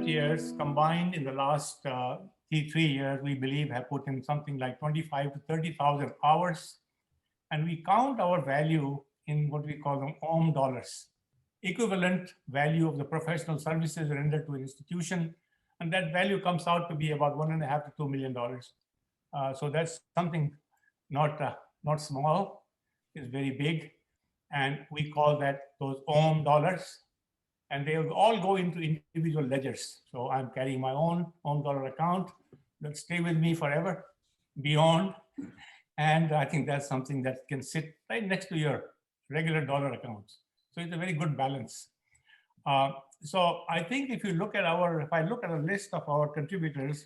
volunteers combined in the last 3 years, we believe, have put in something like 25 to 30,000 hours. And we count our value in what we call them OM dollars, equivalent value of the professional services rendered to an institution. And that value comes out to be about $1.5 to $2 million. So that's something not small, it's very big. And we call that those OM dollars. And they will all go into individual ledgers. So I'm carrying my own OM dollar account that stay with me forever, beyond. And I think that's something that can sit right next to your regular dollar accounts. So it's a very good balance. So I think if I look at a list of our contributors,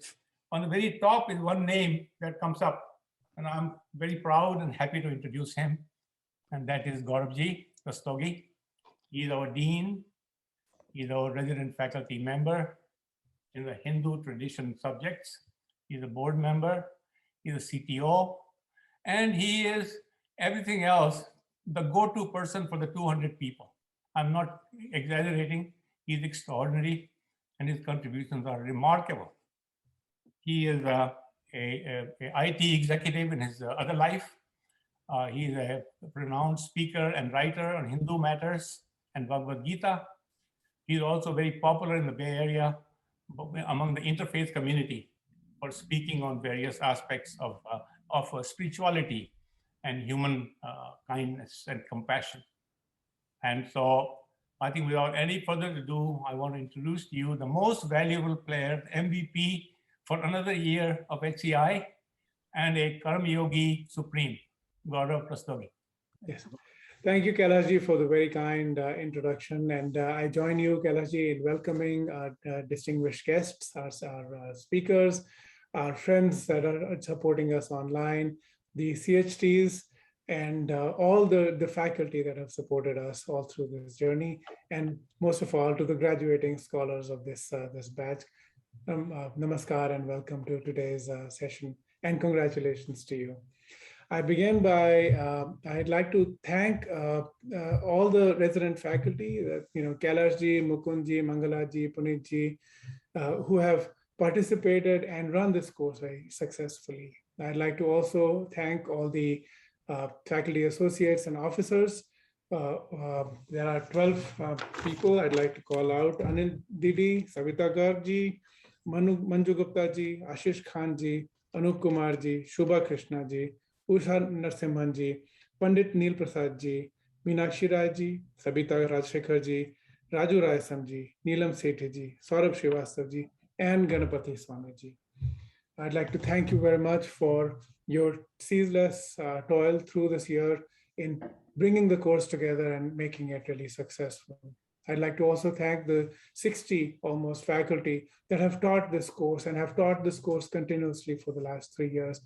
on the very top is one name that comes up, and I'm very proud and happy to introduce him, and that is Gaurav Rastogi. He's our dean. He's our resident faculty member in the Hindu tradition subjects. He's a board member. He's a CTO, and he is everything else, the go-to person for the 200 people. I'm not exaggerating. He's extraordinary, and his contributions are remarkable. He is a IT executive in his other life. He's a renowned speaker and writer on Hindu matters and Bhagavad Gita. He's also very popular in the Bay Area among the interfaith community for speaking on various aspects of spirituality and human kindness and compassion. And so I think without any further ado, I want to introduce to you the most valuable player, MVP for another year of HCI, and a Karma Yogi Supreme, Gaurav Rastogi. Yes. Thank you, Kailashji, for the very kind introduction. And I join you, Kailashji, in welcoming our distinguished guests, our speakers, our friends that are supporting us online, the CHTs, and all the faculty that have supported us all through this journey, and most of all to the graduating scholars of this batch. Namaskar and welcome to today's session, and congratulations to you. I begin by, I'd like to thank all the resident faculty, Kailashji, Mukundji, Mangalaji, Punitji, who have participated and run this course very successfully. I'd like to also thank all the faculty associates and officers. There are 12 people I'd like to call out: Anil Didi, Savita Garji, Manju Gupta ji, Ashish Khan ji, Anup Kumar ji, Shubha Krishna ji, Usha Narsimhan ji, Pandit Neil Prasad ji, Meenakshi Rai ji, Sabita Rajshekhar ji, Raju Raisam ji, Neelam Sethi ji, Saurabh Srivastav ji, and Ganapati Swami ji. I'd like to thank you very much for your ceaseless toil through this year in bringing the course together and making it really successful. I'd like to also thank the 60 almost faculty that have taught this course and have taught this course continuously for the last 3 years.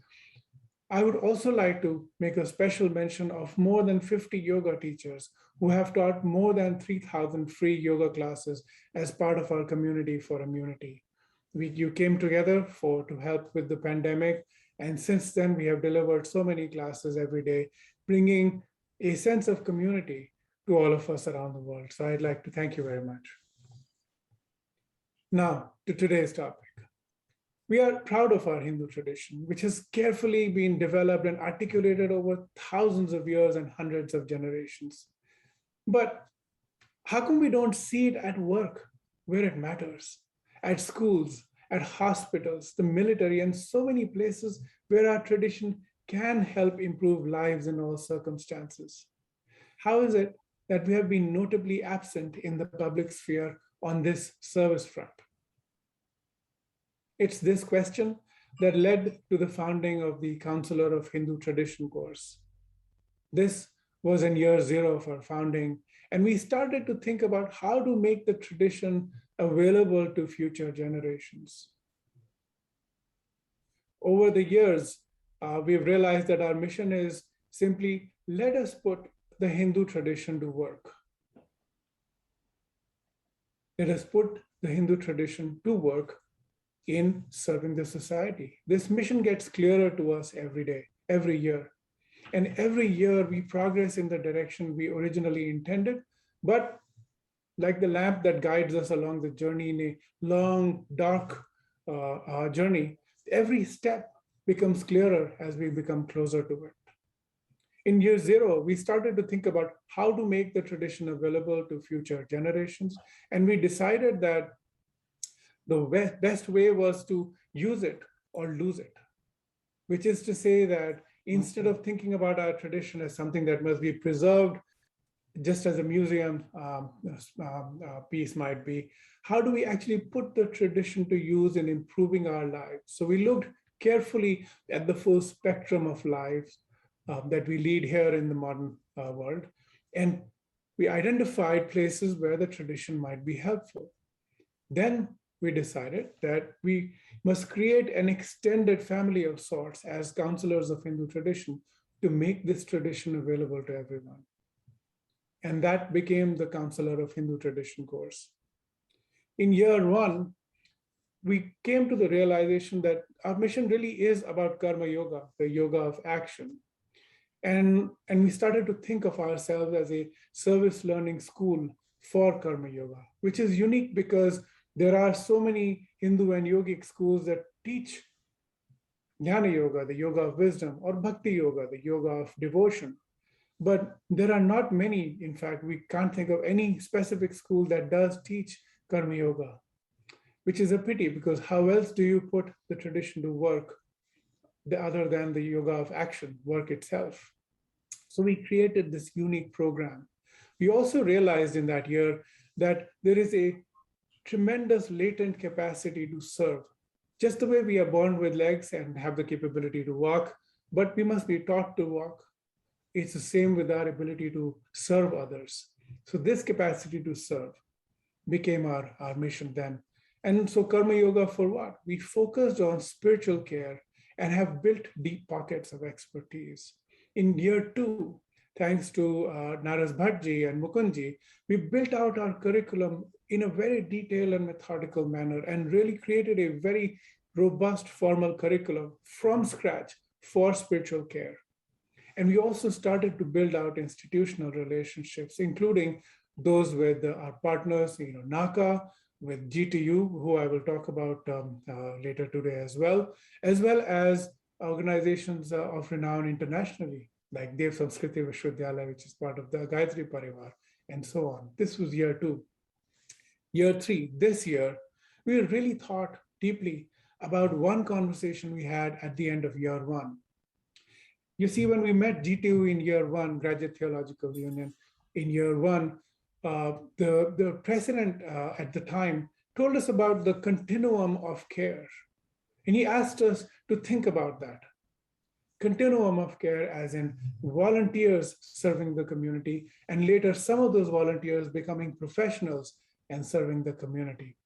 I would also like to make a special mention of more than 50 yoga teachers who have taught more than 3,000 free yoga classes as part of our community for immunity. You came together to help with the pandemic, and since then we have delivered so many classes every day, bringing a sense of community to all of us around the world. So I'd like to thank you very much. Now to today's topic. We are proud of our Hindu tradition, which has carefully been developed and articulated over thousands of years and hundreds of generations. But how come we don't see it at work where it matters? At schools, at hospitals, the military, and so many places where our tradition can help improve lives in all circumstances. How is it that we have been notably absent in the public sphere on this service front? It's this question that led to the founding of the Counselor of Hindu Tradition course. This was in year 0 of our founding, and we started to think about how to make the tradition available to future generations. Over the years, we've realized that our mission is simply, let us put the Hindu tradition to work. Let us put the Hindu tradition to work in serving the society. This mission gets clearer to us every day, every year. And every year we progress in the direction we originally intended, but like the lamp that guides us along the journey in a long, dark journey, every step becomes clearer as we become closer to it. In year zero, we started to think about how to make the tradition available to future generations. And we decided that the best way was to use it or lose it, which is to say that instead of thinking about our tradition as something that must be preserved, just as a museum piece might be, how do we actually put the tradition to use in improving our lives? So we looked carefully at the full spectrum of lives that we lead here in the modern world. And we identified places where the tradition might be helpful. Then we decided that we must create an extended family of sorts as counselors of Hindu tradition to make this tradition available to everyone. And that became the Counselor of Hindu Tradition course. In year one, we came to the realization that our mission really is about karma yoga, the yoga of action. And we started to think of ourselves as a service learning school for karma yoga, which is unique because there are so many Hindu and yogic schools that teach jnana yoga, the yoga of wisdom, or bhakti yoga, the yoga of devotion. But there are not many, in fact, we can't think of any specific school that does teach karma yoga, which is a pity because how else do you put the tradition to work other than the yoga of action, work itself? So we created this unique program. We also realized in that year that there is a tremendous latent capacity to serve. Just the way we are born with legs and have the capability to walk, but we must be taught to walk. It's the same with our ability to serve others. So this capacity to serve became our mission then. And so karma yoga for what? We focused on spiritual care and have built deep pockets of expertise. In year two, thanks to Naraz Bhattji and Mukundji, we built out our curriculum in a very detailed and methodical manner and really created a very robust formal curriculum from scratch for spiritual care. And we also started to build out institutional relationships, including those with our partners, NACA, with GTU, who I will talk about later today as well as organizations of renown internationally, like Dev Samskriti Vishwavidyalaya, which is part of the Gayatri Parivar, and so on. This was year two. Year three, this year, we really thought deeply about one conversation we had at the end of year one. You see, when we met GTU in year one, Graduate Theological Union, in year one, the president at the time told us about the continuum of care. And he asked us to think about that. Continuum of care as in volunteers serving the community, and later some of those volunteers becoming professionals and serving the community.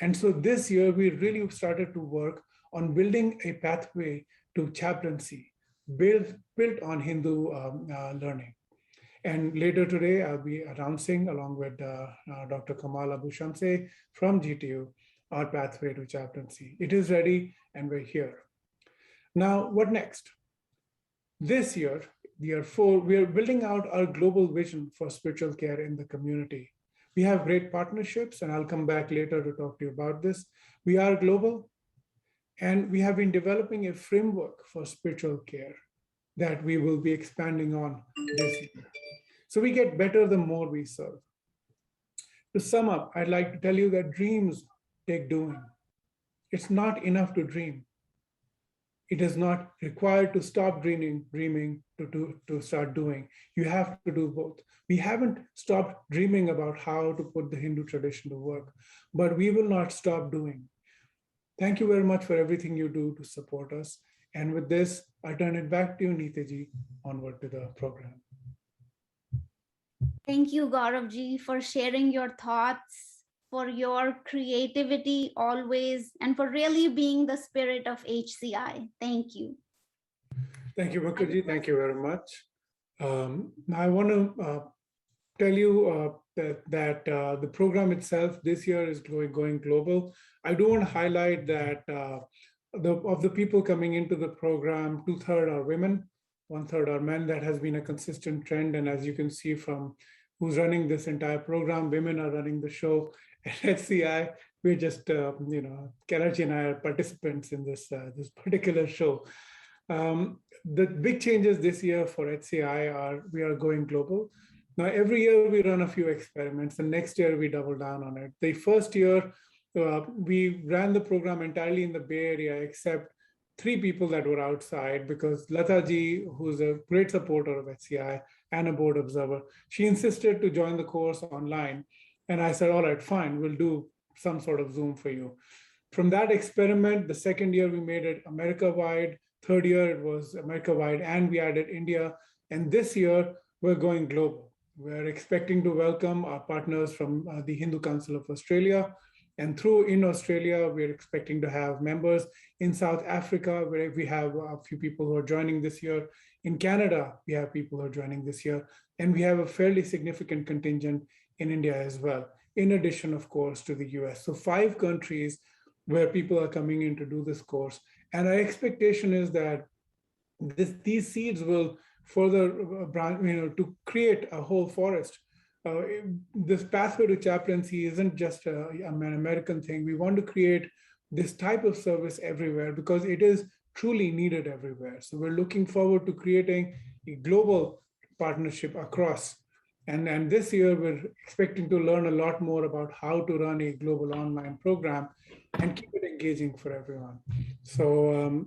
And so this year, we really started to work on building a pathway to chaplaincy, built on Hindu learning. And later today, I'll be announcing, along with Dr. Kamal Abu Shamse from GTU, our pathway to chaplaincy. It is ready, and we're here. Now, what next? This year, year four, we are building out our global vision for spiritual care in the community. We have great partnerships, and I'll come back later to talk to you about this. We are global, and we have been developing a framework for spiritual care that we will be expanding on this year. So we get better the more we serve. To sum up, I'd like to tell you that dreams take doing. It's not enough to dream. It is not required to stop dreaming to start doing. You have to do both. We haven't stopped dreaming about how to put the Hindu tradition to work, but we will not stop doing. Thank you very much for everything you do to support us. And with this, I turn it back to you, Neetaji, onward to the program. Thank you, Gaurav ji, for sharing your thoughts, for your creativity always, and for really being the spirit of HCI. Thank you. Thank you, Mukherjee. Thank you very much. I want to tell you that the program itself this year is going global. I do want to highlight that of the people coming into the program, 2/3 are women, 1/3 are men. That has been a consistent trend. And as you can see from who's running this entire program. Women are running the show. At HCI, we're just, Kalaji and I are participants in this particular show. The big changes this year for HCI are we are going global. Now, every year we run a few experiments, and next year we double down on it. The first year, we ran the program entirely in the Bay Area, except 3 people that were outside, because Lataji, who's a great supporter of HCI and a board observer, she insisted to join the course online. And I said, all right, fine, we'll do some sort of Zoom for you. From that experiment, the second year we made it America-wide, third year it was America-wide, and we added India. And this year we're going global. We're expecting to welcome our partners from the Hindu Council of Australia. And in Australia, we're expecting to have members in South Africa, where we have a few people who are joining this year. In Canada, we have people who are joining this year. And we have a fairly significant contingent in India as well, in addition, of course, to the US. So 5 countries where people are coming in to do this course. And our expectation is that these seeds will further to create a whole forest. This pathway to chaplaincy isn't just an American thing. We want to create this type of service everywhere because it is truly needed everywhere. So we're looking forward to creating a global partnership across. And this year, we're expecting to learn a lot more about how to run a global online program and keep it engaging for everyone. So,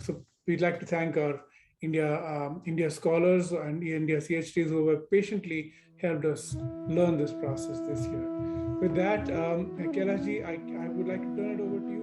so we'd like to thank our India scholars and India CHTs who have patiently helped us learn this process this year. With that, Kailash ji, I would like to turn it over to you.